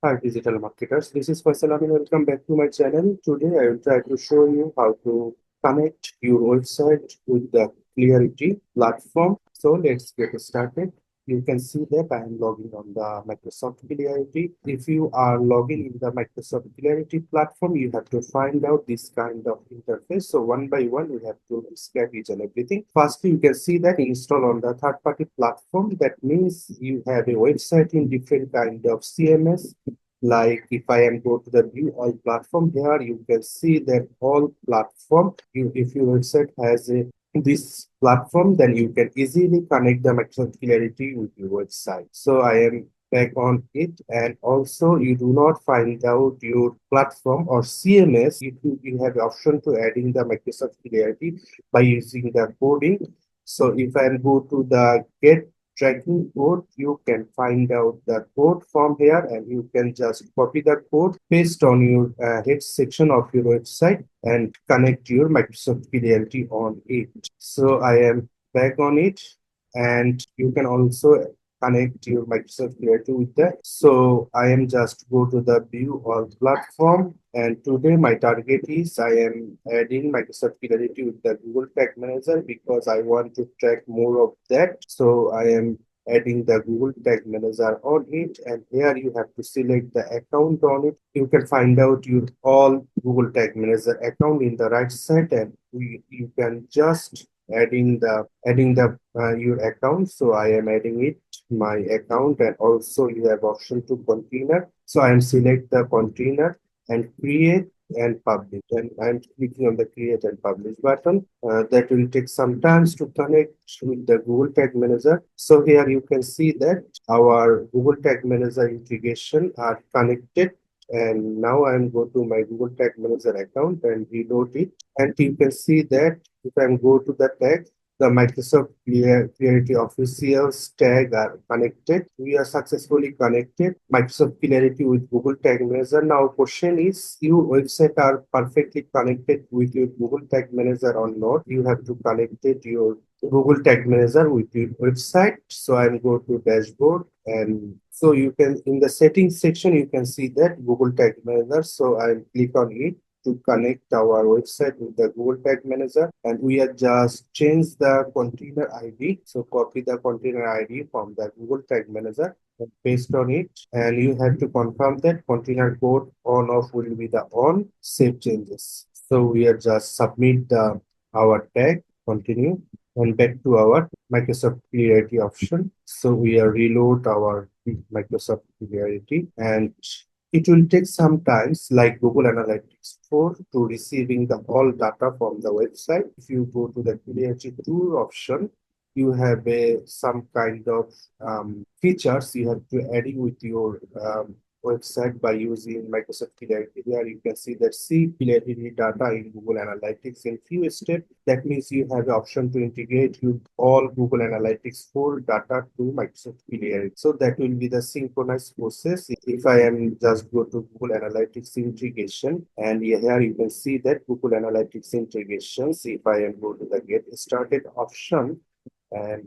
Hi digital marketers, this is Faisal. Amin. Welcome back to my channel. Today I will try to show you how to connect your website with the Clarity platform. So let's get started. You can see that I am logging on the Microsoft Clarity. If you are logging in the Microsoft Clarity platform, you have to find out this kind of interface. So one by one, we have to scan each and everything. First, you can see that install on the third-party platform. That means you have a website in different kind of CMS. Like if I am go to the view all platform here, you can see that all platform, if your website has this platform, then you can easily connect the Microsoft Clarity with your website. So I am back on it, and also you do not find out your platform or CMS. You have the option to adding the Microsoft Clarity by using the coding. So if I go to the get tracking code, you can find out the code from here, and you can just copy the code, paste on your head section of your website, and connect your Microsoft Clarity on it. So I am back on it, and you can also connect your Microsoft Clarity with that. So I am just go to the view or platform, and today my target is I am adding Microsoft Clarity with the Google Tag Manager because I want to track more of that. So I am adding the Google Tag Manager on it, and here you have to select the account on it. You can find out your all Google Tag Manager account in the right side, and you can just adding the your account. So I am adding it my account, and also you have option to container. So I am select the container and create and publish, and I'm clicking on the create and publish button. That will take some time to connect with the Google Tag Manager. So here you can see that our Google Tag Manager integration are connected, and now I'm go to my Google Tag Manager account and reload it, and you can see that if I go to the tag, the Microsoft Clarity officials tag are connected. We are successfully connected Microsoft Clarity with Google Tag Manager. Now question is, your website are perfectly connected with your Google Tag Manager or not? You have to connect it your Google Tag Manager with your website. So I'm go to dashboard, and so you can in the settings section you can see that Google Tag Manager. So I'll click on it to connect our website with the Google Tag Manager, and we have just changed the container ID. So copy the container ID from the Google Tag Manager and paste on it, and you have to confirm that container code on off will be the on, save changes. So we have just submit the our tag, continue, and back to our Microsoft Clarity option. So we are reload our Microsoft Clarity, and it will take some times like Google Analytics 4 to receiving the all data from the website. If you go to the Clarity tool option, you have some kind of features you have to add with your website by using Microsoft Clarity. Here you can see that see Clarity data in Google Analytics in few steps. That means you have the option to integrate with all Google Analytics 4 data to Microsoft Clarity. So that will be the synchronized process. If I am just go to Google Analytics integration, and here you can see that Google Analytics integrations. If I am go to the get started option, and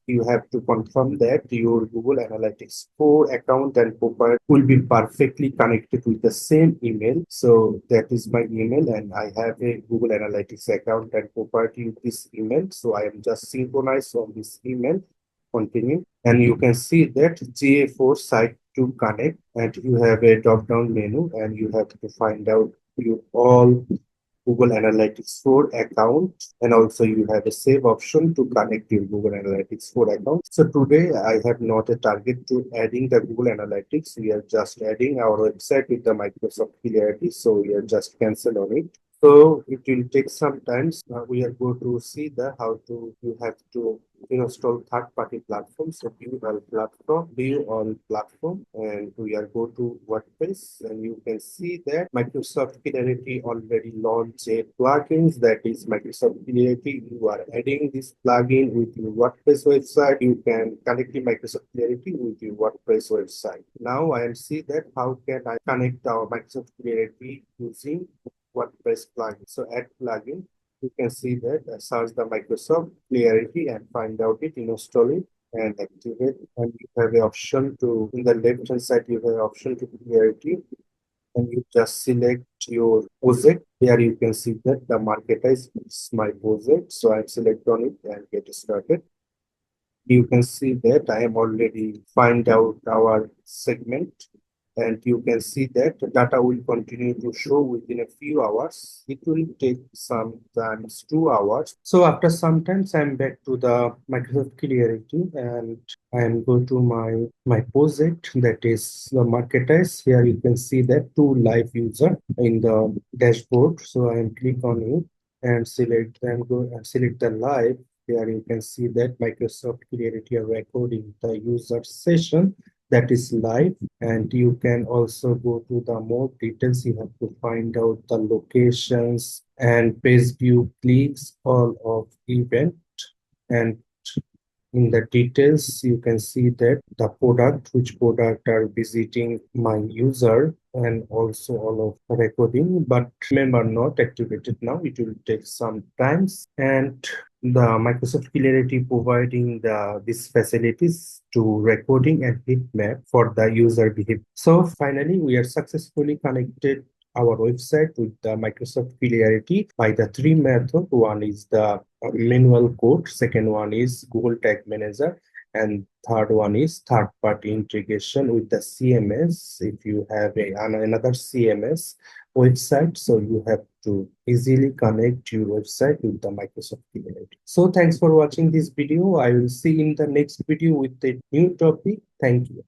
you have to confirm that your Google Analytics 4 account and profile will be perfectly connected with the same email. So that is my email, and I have a Google Analytics account and property with this email. So I am just synchronized on this email. Continue, and you can see that GA4 site to connect, and you have a drop down menu, and you have to find out your all Google Analytics 4 account, and also you have a save option to connect your Google Analytics 4 account. So today I have not a target to adding the Google Analytics. We are just adding our website with the Microsoft Clarity. So we are just cancel on it. So it will take some time. We are going to see the how to you have to install third-party platforms. So view on platform, and we are go to WordPress, and you can see that Microsoft Clarity already launched a plugins that is Microsoft Clarity. You are adding this plugin with your WordPress website. You can connect the Microsoft Clarity with your WordPress website. Now I am see that how can I connect our Microsoft Clarity using WordPress plugin. So add plugin. You can see that search the Microsoft Clarity and find out it, install it. and activate. And you have an option to, in the left hand side, you have an option to clarity, and you just select your project. Here you can see that the marketize is my project. So I select on it and get started. You can see that I am already find out our segment, and you can see that the data will continue to show within a few hours. It will take sometimes 2 hours. So after some times I'm back to the Microsoft Clarity, and I am go to my project, that is the marketers. Here you can see that two live user in the dashboard. So I am click on it and select and go and select the live. Here you can see that Microsoft Clarity are recording the user session that is live, and you can also go to the more details. You have to find out the locations and page view clicks all of event, and in the details you can see that the product, which product are visiting my user, and also all of recording. But remember, not activated now, it will take some times. And the Microsoft Clarity providing these facilities to recording and heat map for the user behavior. So finally we are successfully connected our website with the Microsoft Clarity by the three method. One is the manual code, second one is Google Tag Manager, and third one is third-party integration with the CMS. If you have another CMS website, so you have to easily connect your website with the Microsoft Clarity. So thanks for watching this video. I will see you in the next video with a new topic. Thank you.